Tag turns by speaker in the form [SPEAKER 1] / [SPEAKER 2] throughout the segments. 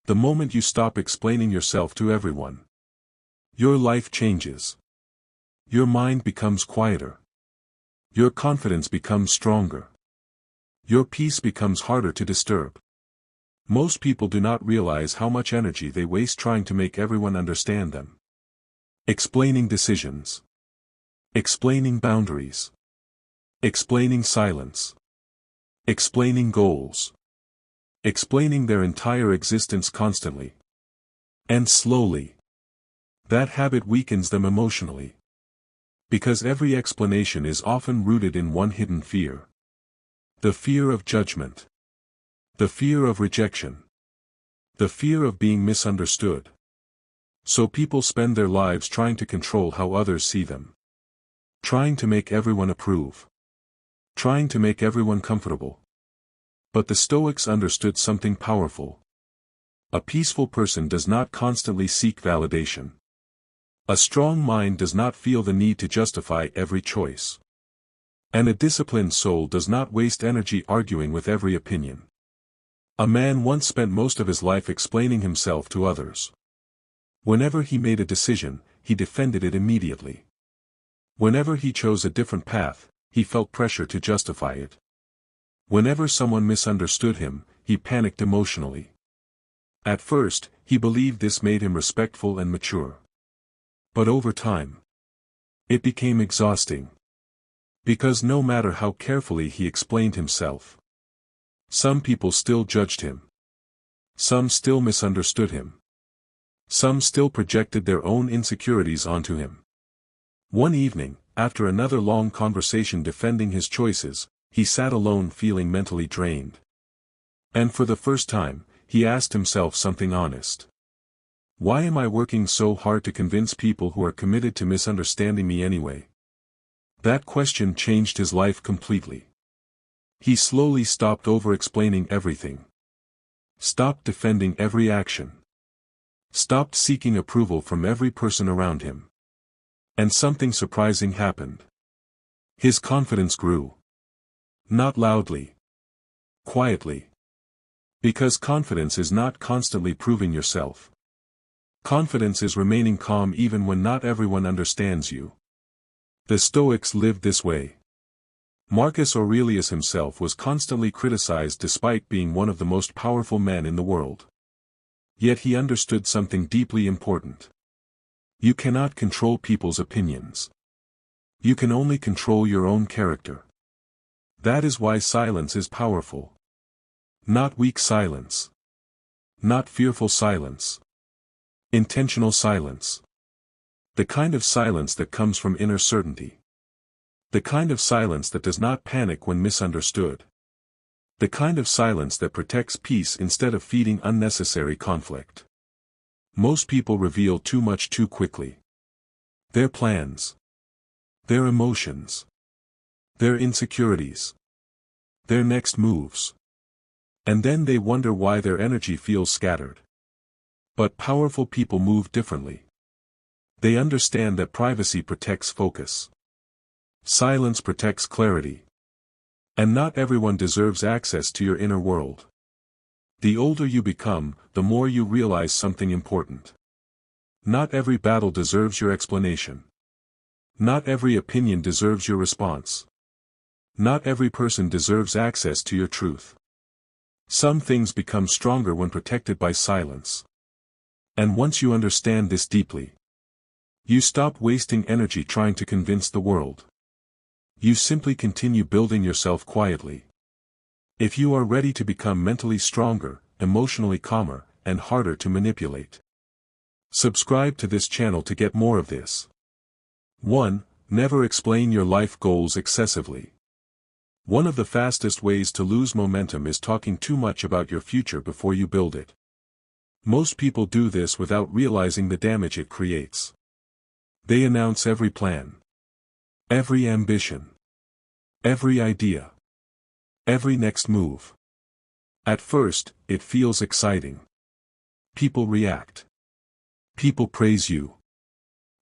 [SPEAKER 1] The moment you stop explaining yourself to everyone, your life changes. Your mind becomes quieter. Your confidence becomes stronger. Your peace becomes harder to disturb. Most people do not realize how much energy they waste trying to make everyone understand them. Explaining decisions. Explaining boundaries. Explaining silence. Explaining goals. Explaining their entire existence constantly. And slowly, that habit weakens them emotionally. Because every explanation is often rooted in one hidden fear. The fear of judgment. The fear of rejection. The fear of being misunderstood. So people spend their lives trying to control how others see them. Trying to make everyone approve. Trying to make everyone comfortable. But the Stoics understood something powerful. A peaceful person does not constantly seek validation. A strong mind does not feel the need to justify every choice. And a disciplined soul does not waste energy arguing with every opinion. A man once spent most of his life explaining himself to others. Whenever he made a decision, he defended it immediately. Whenever he chose a different path, he felt pressure to justify it. Whenever someone misunderstood him, he panicked emotionally. At first, he believed this made him respectful and mature. But over time, it became exhausting. Because no matter how carefully he explained himself, some people still judged him. Some still misunderstood him. Some still projected their own insecurities onto him. One evening, after another long conversation defending his choices, he sat alone feeling mentally drained. And for the first time, he asked himself something honest. Why am I working so hard to convince people who are committed to misunderstanding me anyway? That question changed his life completely. He slowly stopped over-explaining everything. Stopped defending every action. Stopped seeking approval from every person around him. And something surprising happened. His confidence grew. Not loudly. Quietly. Because confidence is not constantly proving yourself. Confidence is remaining calm even when not everyone understands you. The Stoics lived this way. Marcus Aurelius himself was constantly criticized despite being one of the most powerful men in the world. Yet he understood something deeply important. You cannot control people's opinions. You can only control your own character. That is why silence is powerful. Not weak silence. Not fearful silence. Intentional silence. The kind of silence that comes from inner certainty. The kind of silence that does not panic when misunderstood. The kind of silence that protects peace instead of feeding unnecessary conflict. Most people reveal too much too quickly. Their plans. Their emotions. Their insecurities. Their next moves. And then they wonder why their energy feels scattered. But powerful people move differently. They understand that privacy protects focus. Silence protects clarity. And not everyone deserves access to your inner world. The older you become, the more you realize something important. Not every battle deserves your explanation. Not every opinion deserves your response. Not every person deserves access to your truth. Some things become stronger when protected by silence. And once you understand this deeply, you stop wasting energy trying to convince the world. You simply continue building yourself quietly. If you are ready to become mentally stronger, emotionally calmer, and harder to manipulate, subscribe to this channel to get more of this. 1. Never explain your life goals excessively. One of the fastest ways to lose momentum is talking too much about your future before you build it. Most people do this without realizing the damage it creates. They announce every plan. Every ambition. Every idea. Every next move. At first, it feels exciting. People react. People praise you.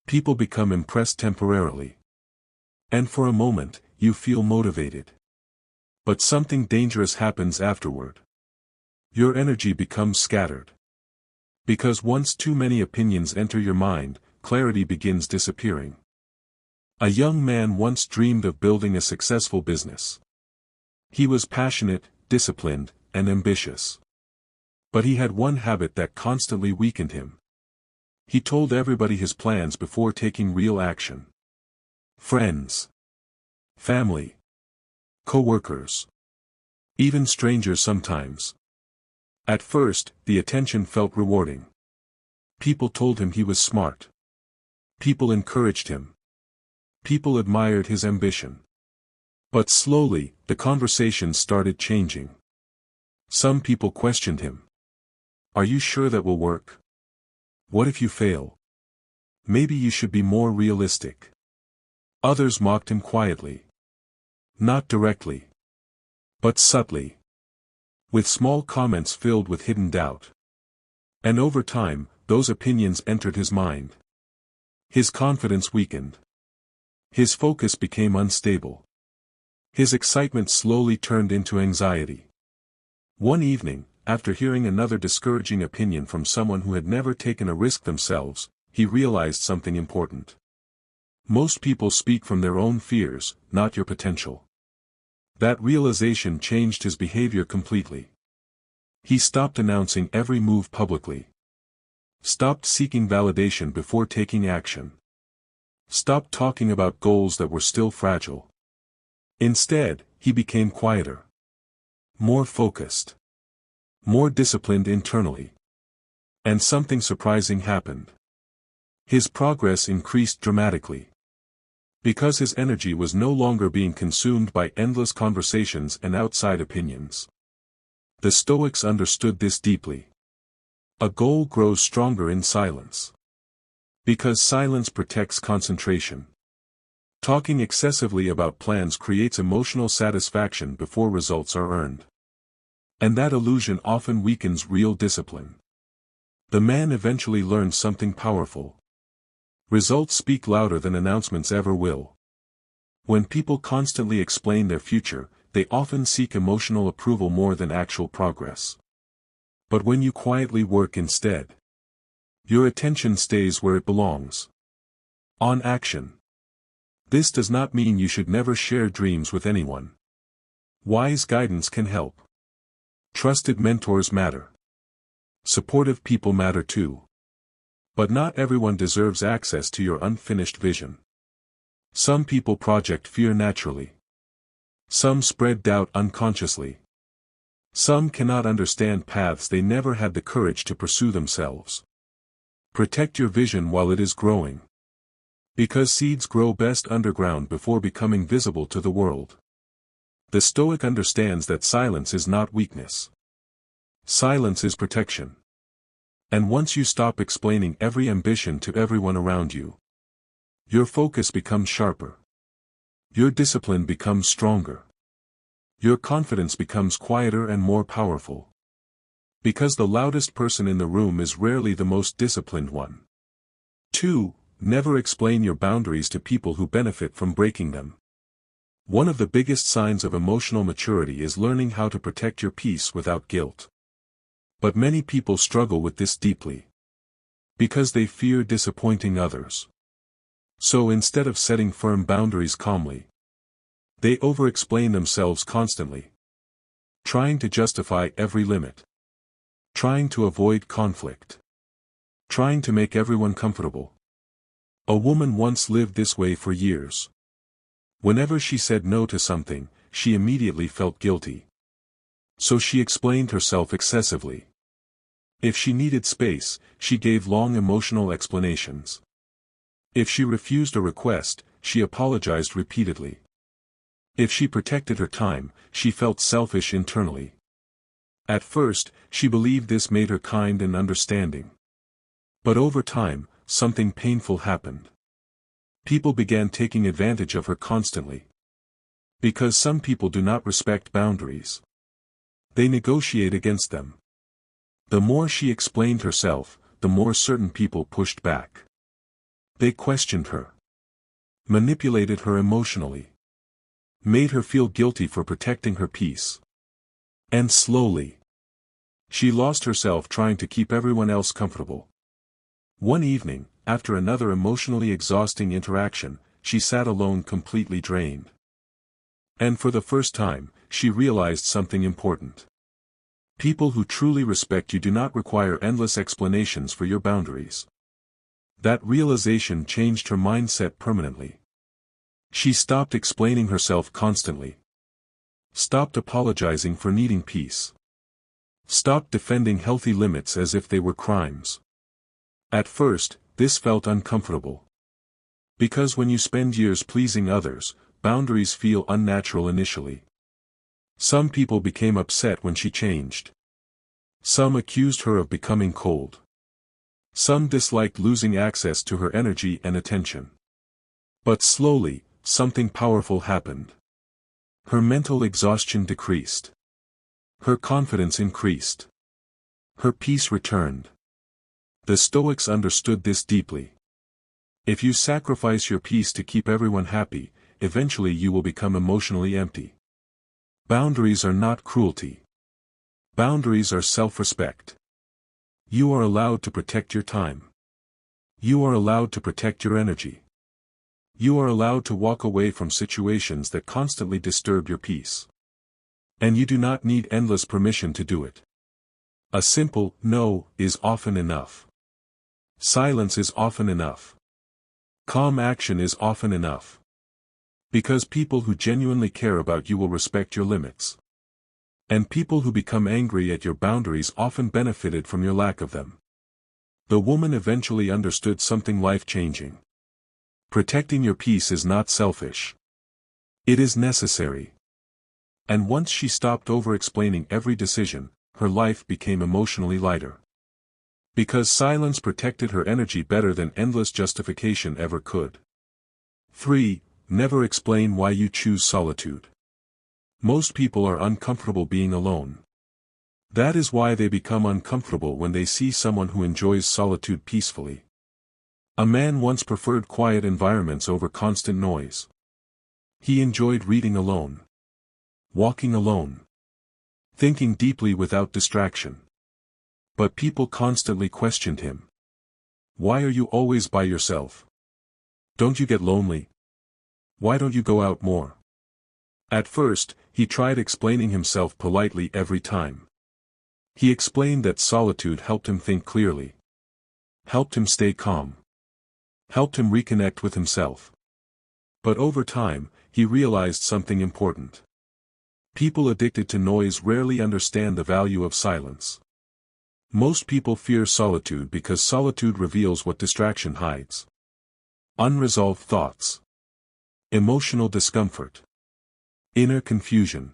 [SPEAKER 1] People become impressed temporarily. And for a moment, you feel motivated. But something dangerous happens afterward. Your energy becomes scattered. Because once too many opinions enter your mind, clarity begins disappearing. A young man once dreamed of building a successful business. He was passionate, disciplined, and ambitious. But he had one habit that constantly weakened him. He told everybody his plans before taking real action. Friends, family, co-workers, even strangers sometimes. At first, the attention felt rewarding. People told him he was smart. People encouraged him. People admired his ambition. But slowly, the conversation started changing. Some people questioned him. Are you sure that will work? What if you fail? Maybe you should be more realistic. Others mocked him quietly. Not directly, but subtly. With small comments filled with hidden doubt. And over time, those opinions entered his mind. His confidence weakened. His focus became unstable. His excitement slowly turned into anxiety. One evening, after hearing another discouraging opinion from someone who had never taken a risk themselves, he realized something important. Most people speak from their own fears, not your potential. That realization changed his behavior completely. He stopped announcing every move publicly. Stopped seeking validation before taking action. Stopped talking about goals that were still fragile. Instead, he became quieter. More focused. More disciplined internally. And something surprising happened. His progress increased dramatically. Because his energy was no longer being consumed by endless conversations and outside opinions. The Stoics understood this deeply. A goal grows stronger in silence. Because silence protects concentration. Talking excessively about plans creates emotional satisfaction before results are earned. And that illusion often weakens real discipline. The man eventually learned something powerful. Results speak louder than announcements ever will. When people constantly explain their future, they often seek emotional approval more than actual progress. But when you quietly work instead, your attention stays where it belongs. On action. This does not mean you should never share dreams with anyone. Wise guidance can help. Trusted mentors matter. Supportive people matter too. But not everyone deserves access to your unfinished vision. Some people project fear naturally. Some spread doubt unconsciously. Some cannot understand paths they never had the courage to pursue themselves. Protect your vision while it is growing. Because seeds grow best underground before becoming visible to the world. The Stoic understands that silence is not weakness. Silence is protection. And once you stop explaining every ambition to everyone around you, your focus becomes sharper. Your discipline becomes stronger. Your confidence becomes quieter and more powerful. Because the loudest person in the room is rarely the most disciplined one. 2. Never explain your boundaries to people who benefit from breaking them. One of the biggest signs of emotional maturity is learning how to protect your peace without guilt. But many people struggle with this deeply. Because they fear disappointing others. So instead of setting firm boundaries calmly, they overexplain themselves constantly. Trying to justify every limit. Trying to avoid conflict. Trying to make everyone comfortable. A woman once lived this way for years. Whenever she said no to something, she immediately felt guilty. So she explained herself excessively. If she needed space, she gave long emotional explanations. If she refused a request, she apologized repeatedly. If she protected her time, she felt selfish internally. At first, she believed this made her kind and understanding. But over time, something painful happened. People began taking advantage of her constantly. Because some people do not respect boundaries. They negotiate against them. The more she explained herself, the more certain people pushed back. They questioned her. Manipulated her emotionally. Made her feel guilty for protecting her peace. And slowly, She lost herself trying to keep everyone else comfortable. One evening, after another emotionally exhausting interaction, she sat alone completely drained. And for the first time, she realized something important. People who truly respect you do not require endless explanations for your boundaries. That realization changed her mindset permanently. She stopped explaining herself constantly. Stopped apologizing for needing peace. Stopped defending healthy limits as if they were crimes. At first, this felt uncomfortable. Because when you spend years pleasing others, boundaries feel unnatural initially. Some people became upset when she changed. Some accused her of becoming cold. Some disliked losing access to her energy and attention. But slowly, something powerful happened. Her mental exhaustion decreased. Her confidence increased. Her peace returned. The Stoics understood this deeply. If you sacrifice your peace to keep everyone happy, eventually you will become emotionally empty. Boundaries are not cruelty. Boundaries are self-respect. You are allowed to protect your time. You are allowed to protect your energy. You are allowed to walk away from situations that constantly disturb your peace. And you do not need endless permission to do it. A simple "no" is often enough. Silence is often enough. Calm action is often enough. Because people who genuinely care about you will respect your limits. And people who become angry at your boundaries often benefited from your lack of them. The woman eventually understood something life-changing. Protecting your peace is not selfish. It is necessary. And once she stopped over-explaining every decision, her life became emotionally lighter. Because silence protected her energy better than endless justification ever could. 3. Never explain why you choose solitude. Most people are uncomfortable being alone. That is why they become uncomfortable when they see someone who enjoys solitude peacefully. A man once preferred quiet environments over constant noise. He enjoyed reading alone. Walking alone. Thinking deeply without distraction. But people constantly questioned him. Why are you always by yourself? Don't you get lonely? Why don't you go out more? At first, he tried explaining himself politely every time. He explained that solitude helped him think clearly. Helped him stay calm. Helped him reconnect with himself. But over time, he realized something important. People addicted to noise rarely understand the value of silence. Most people fear solitude because solitude reveals what distraction hides. Unresolved thoughts. Emotional discomfort. Inner confusion.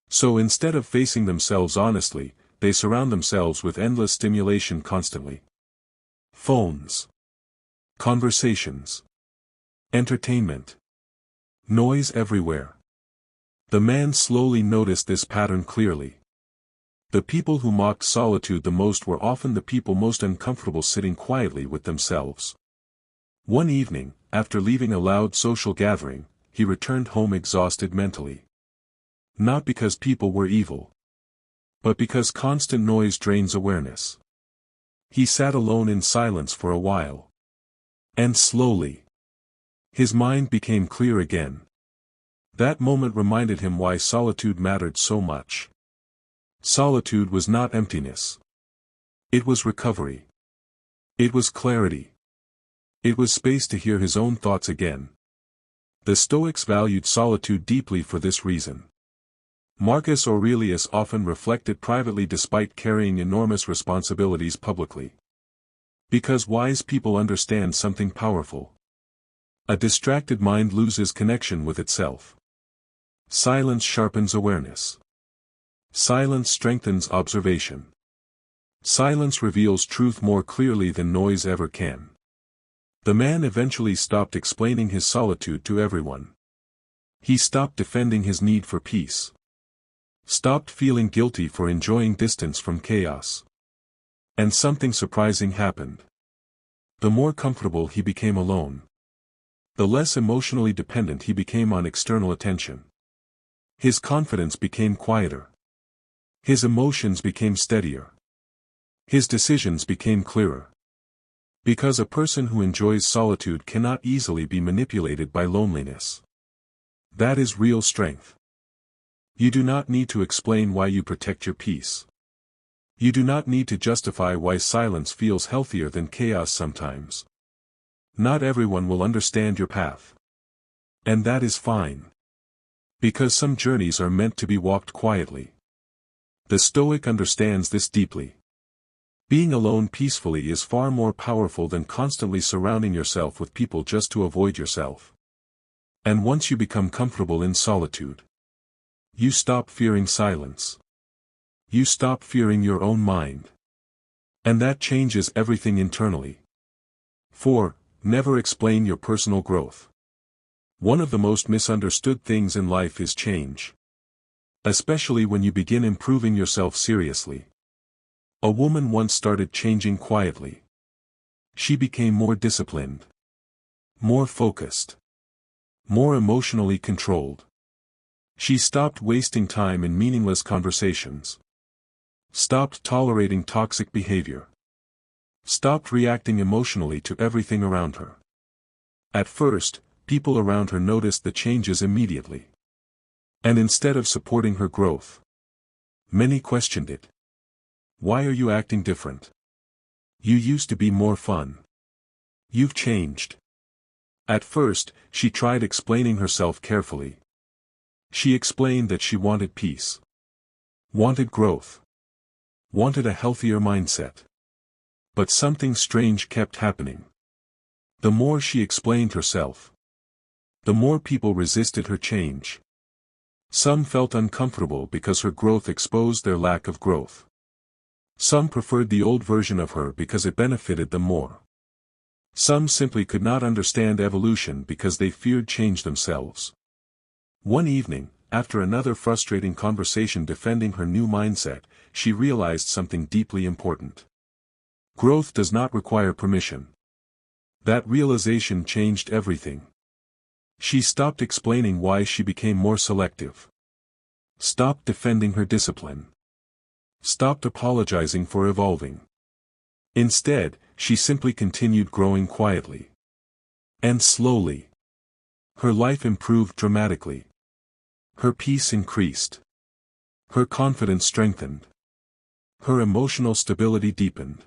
[SPEAKER 1] So instead of facing themselves honestly, they surround themselves with endless stimulation constantly. Phones. Conversations. Entertainment. Noise everywhere. The man slowly noticed this pattern clearly. The people who mocked solitude the most were often the people most uncomfortable sitting quietly with themselves. One evening, after leaving a loud social gathering, he returned home exhausted mentally. Not because people were evil. But because constant noise drains awareness. He sat alone in silence for a while. And slowly, his mind became clear again. That moment reminded him why solitude mattered so much. Solitude was not emptiness. It was recovery. It was clarity. It was space to hear his own thoughts again. The Stoics valued solitude deeply for this reason. Marcus Aurelius often reflected privately despite carrying enormous responsibilities publicly. Because wise people understand something powerful. A distracted mind loses connection with itself. Silence sharpens awareness. Silence strengthens observation. Silence reveals truth more clearly than noise ever can. The man eventually stopped explaining his solitude to everyone. He stopped defending his need for peace. Stopped feeling guilty for enjoying distance from chaos. And something surprising happened. The more comfortable he became alone, the less emotionally dependent he became on external attention. His confidence became quieter. His emotions became steadier. His decisions became clearer. Because a person who enjoys solitude cannot easily be manipulated by loneliness. That is real strength. You do not need to explain why you protect your peace. You do not need to justify why silence feels healthier than chaos sometimes. Not everyone will understand your path. And that is fine. Because some journeys are meant to be walked quietly. The Stoic understands this deeply. Being alone peacefully is far more powerful than constantly surrounding yourself with people just to avoid yourself. And once you become comfortable in solitude, you stop fearing silence. You stop fearing your own mind. And that changes everything internally. 4. Never explain your personal growth. One of the most misunderstood things in life is change. Especially when you begin improving yourself seriously. A woman once started changing quietly. She became more disciplined. More focused. More emotionally controlled. She stopped wasting time in meaningless conversations. Stopped tolerating toxic behavior. Stopped reacting emotionally to everything around her. At first, people around her noticed the changes immediately. And instead of supporting her growth, many questioned it. Why are you acting different? You used to be more fun. You've changed. At first, she tried explaining herself carefully. She explained that she wanted peace. Wanted growth. Wanted a healthier mindset. But something strange kept happening. The more she explained herself, the more people resisted her change. Some felt uncomfortable because her growth exposed their lack of growth. Some preferred the old version of her because it benefited them more. Some simply could not understand evolution because they feared change themselves. One evening, after another frustrating conversation defending her new mindset, she realized something deeply important. Growth does not require permission. That realization changed everything. She stopped explaining why she became more selective. Stopped defending her discipline. Stopped apologizing for evolving. Instead, she simply continued growing quietly. And slowly. Her life improved dramatically. Her peace increased. Her confidence strengthened. Her emotional stability deepened.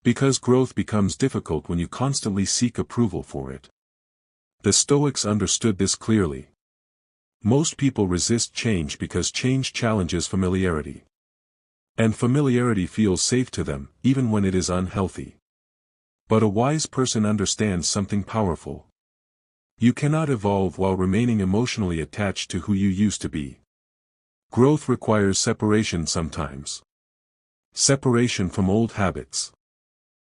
[SPEAKER 1] Because growth becomes difficult when you constantly seek approval for it. The Stoics understood this clearly. Most people resist change because change challenges familiarity. And familiarity feels safe to them, even when it is unhealthy. But a wise person understands something powerful. You cannot evolve while remaining emotionally attached to who you used to be. Growth requires separation sometimes. Separation from old habits.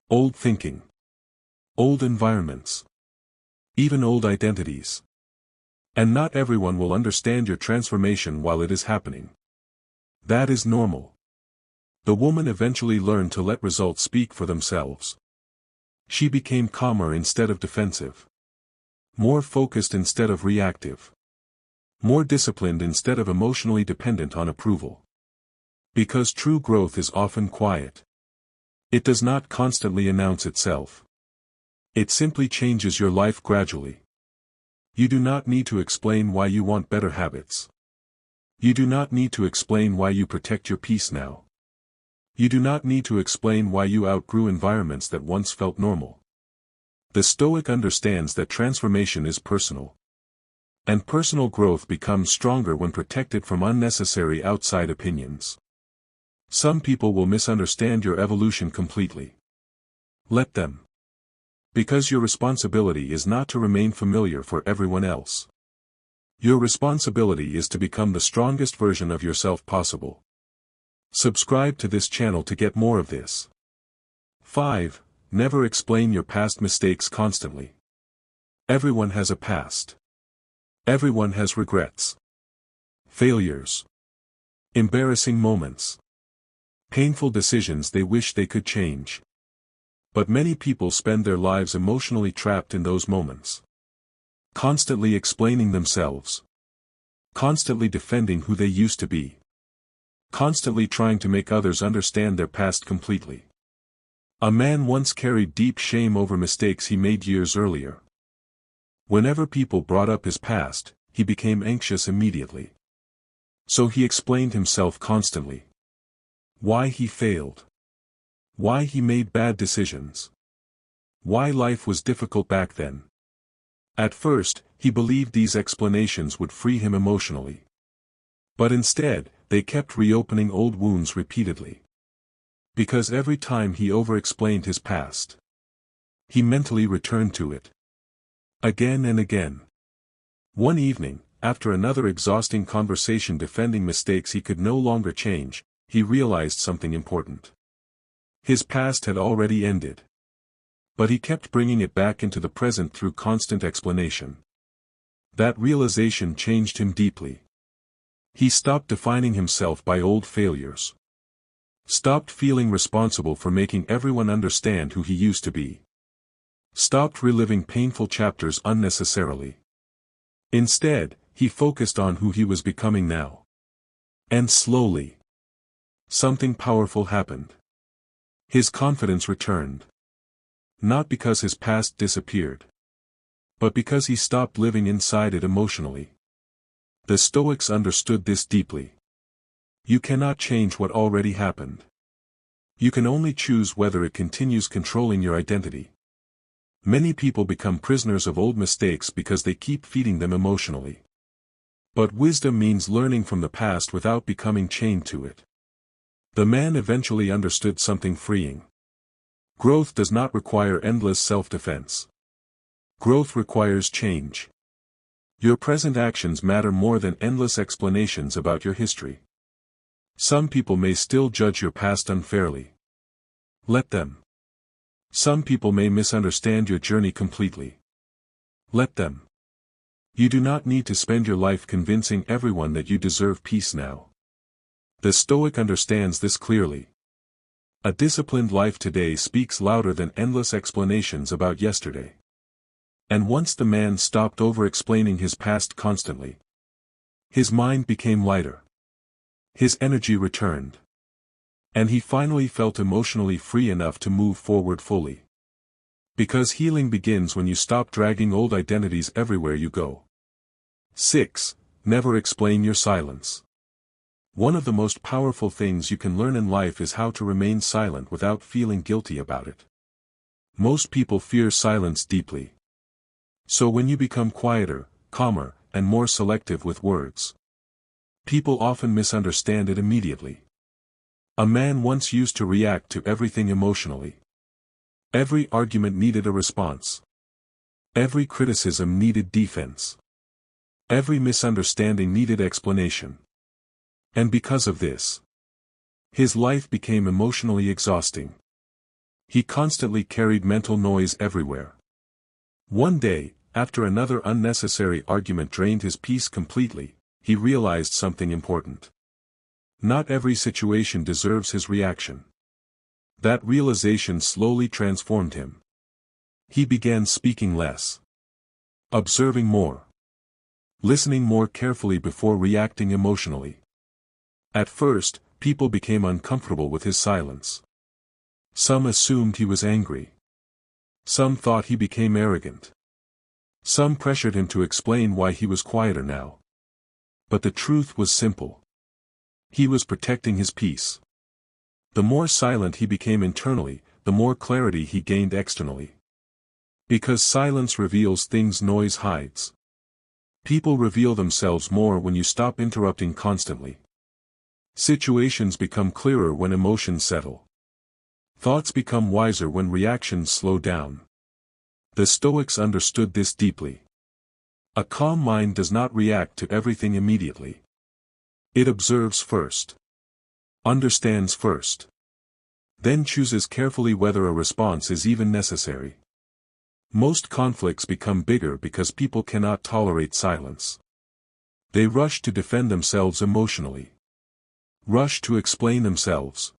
[SPEAKER 1] Old thinking. Old environments. Even old identities. And not everyone will understand your transformation while it is happening. That is normal. The woman eventually learned to let results speak for themselves. She became calmer instead of defensive. More focused instead of reactive. More disciplined instead of emotionally dependent on approval. Because true growth is often quiet. It does not constantly announce itself. It simply changes your life gradually. You do not need to explain why you want better habits. You do not need to explain why you protect your peace now. You do not need to explain why you outgrew environments that once felt normal. The Stoic understands that transformation is personal. And personal growth becomes stronger when protected from unnecessary outside opinions. Some people will misunderstand your evolution completely. Let them. Because your responsibility is not to remain familiar for everyone else. Your responsibility is to become the strongest version of yourself possible. Subscribe to this channel to get more of this. 5. Never explain your past mistakes constantly. Everyone has a past. Everyone has regrets. Failures. Embarrassing moments. Painful decisions they wish they could change. But many people spend their lives emotionally trapped in those moments. Constantly explaining themselves. Constantly defending who they used to be. constantly trying to make others understand their past completely. A man once carried deep shame over mistakes he made years earlier. Whenever people brought up his past, he became anxious immediately. So he explained himself constantly. Why he failed. Why he made bad decisions. Why life was difficult back then. At first, he believed these explanations would free him emotionally. But instead, they kept reopening old wounds repeatedly. Because every time he overexplained his past, he mentally returned to it. Again and again. One evening, after another exhausting conversation defending mistakes he could no longer change, he realized something important. His past had already ended. But he kept bringing it back into the present through constant explanation. That realization changed him deeply. He stopped defining himself by old failures. Stopped feeling responsible for making everyone understand who he used to be. Stopped reliving painful chapters unnecessarily. Instead, he focused on who he was becoming now. And slowly, something powerful happened. His confidence returned. Not because his past disappeared, but because he stopped living inside it emotionally. The Stoics understood this deeply. You cannot change what already happened. You can only choose whether it continues controlling your identity. Many people become prisoners of old mistakes because they keep feeding them emotionally. But wisdom means learning from the past without becoming chained to it. The man eventually understood something freeing. Growth does not require endless self-defense. Growth requires change. Your present actions matter more than endless explanations about your history. Some people may still judge your past unfairly. Let them. Some people may misunderstand your journey completely. Let them. You do not need to spend your life convincing everyone that you deserve peace now. The Stoic understands this clearly. A disciplined life today speaks louder than endless explanations about yesterday. And once the man stopped over-explaining his past constantly, his mind became lighter. His energy returned. And he finally felt emotionally free enough to move forward fully. Because healing begins when you stop dragging old identities everywhere you go. 6. Never explain your silence. One of the most powerful things you can learn in life is how to remain silent without feeling guilty about it. Most people fear silence deeply. So when you become quieter, calmer, and more selective with words, people often misunderstand it immediately. A man once used to react to everything emotionally. Every argument needed a response. Every criticism needed defense. Every misunderstanding needed explanation. And because of this, his life became emotionally exhausting. He constantly carried mental noise everywhere. One day, after another unnecessary argument drained his peace completely, he realized something important. Not every situation deserves his reaction. That realization slowly transformed him. He began speaking less. Observing more. Listening more carefully before reacting emotionally. At first, people became uncomfortable with his silence. Some assumed he was angry. Some thought he became arrogant. Some pressured him to explain why he was quieter now. But the truth was simple. He was protecting his peace. The more silent he became internally, the more clarity he gained externally. Because silence reveals things noise hides. People reveal themselves more when you stop interrupting constantly. Situations become clearer when emotions settle. Thoughts become wiser when reactions slow down. The Stoics understood this deeply. A calm mind does not react to everything immediately. It observes first. Understands first. Then chooses carefully whether a response is even necessary. Most conflicts become bigger because people cannot tolerate silence. They rush to defend themselves emotionally. Rush to explain themselves.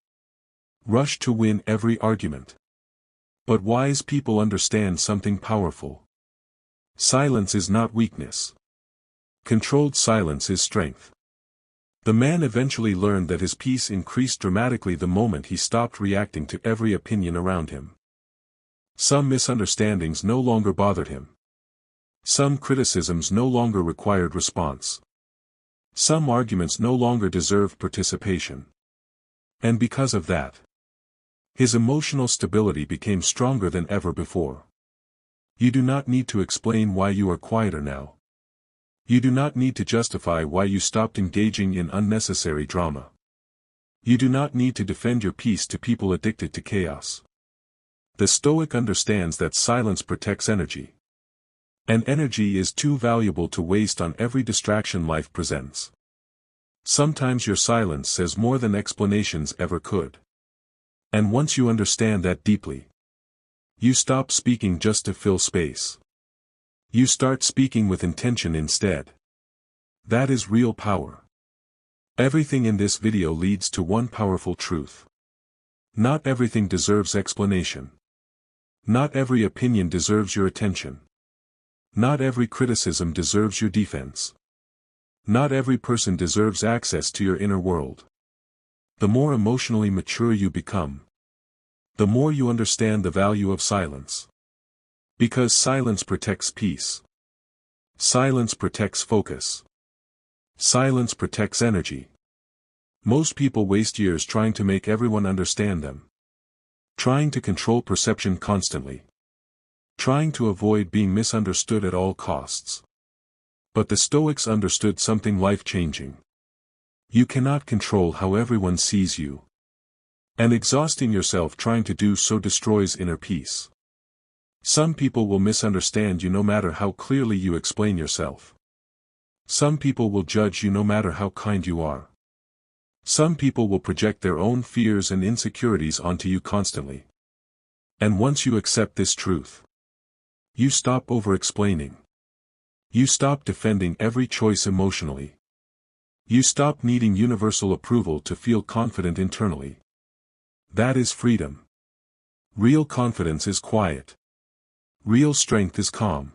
[SPEAKER 1] Rush to win every argument. But wise people understand something powerful. Silence is not weakness. Controlled silence is strength. The man eventually learned that his peace increased dramatically the moment he stopped reacting to every opinion around him. Some misunderstandings no longer bothered him. Some criticisms no longer required response. Some arguments no longer deserved participation. And because of that, his emotional stability became stronger than ever before. You do not need to explain why you are quieter now. You do not need to justify why you stopped engaging in unnecessary drama. You do not need to defend your peace to people addicted to chaos. The Stoic understands that silence protects energy. And energy is too valuable to waste on every distraction life presents. Sometimes your silence says more than explanations ever could. And once you understand that deeply, you stop speaking just to fill space. You start speaking with intention instead. That is real power. Everything in this video leads to one powerful truth. Not everything deserves explanation. Not every opinion deserves your attention. Not every criticism deserves your defense. Not every person deserves access to your inner world. The more emotionally mature you become, the more you understand the value of silence. Because silence protects peace. Silence protects focus. Silence protects energy. Most people waste years trying to make everyone understand them. Trying to control perception constantly. Trying to avoid being misunderstood at all costs. But the Stoics understood something life-changing. You cannot control how everyone sees you. And exhausting yourself trying to do so destroys inner peace. Some people will misunderstand you no matter how clearly you explain yourself. Some people will judge you no matter how kind you are. Some people will project their own fears and insecurities onto you constantly. And once you accept this truth, you stop over-explaining. You stop defending every choice emotionally. You stop needing universal approval to feel confident internally. That is freedom. Real confidence is quiet. Real strength is calm.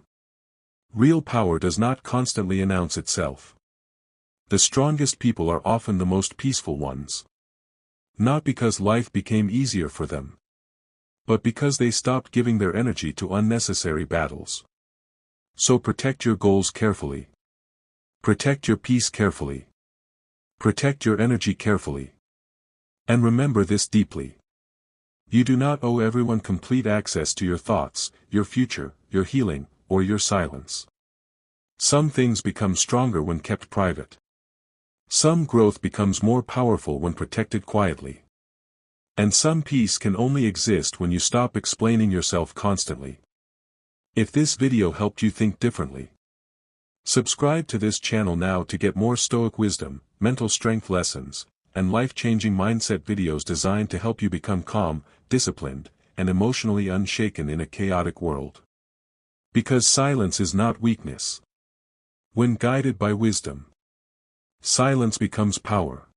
[SPEAKER 1] Real power does not constantly announce itself. The strongest people are often the most peaceful ones. Not because life became easier for them, but because they stopped giving their energy to unnecessary battles. So protect your goals carefully. Protect your peace carefully. Protect your energy carefully. And remember this deeply. You do not owe everyone complete access to your thoughts, your future, your healing, or your silence. Some things become stronger when kept private. Some growth becomes more powerful when protected quietly. And some peace can only exist when you stop explaining yourself constantly. If this video helped you think differently, subscribe to this channel now to get more Stoic wisdom, mental strength lessons, and life-changing mindset videos designed to help you become calm, disciplined, and emotionally unshaken in a chaotic world. Because silence is not weakness. When guided by wisdom, silence becomes power.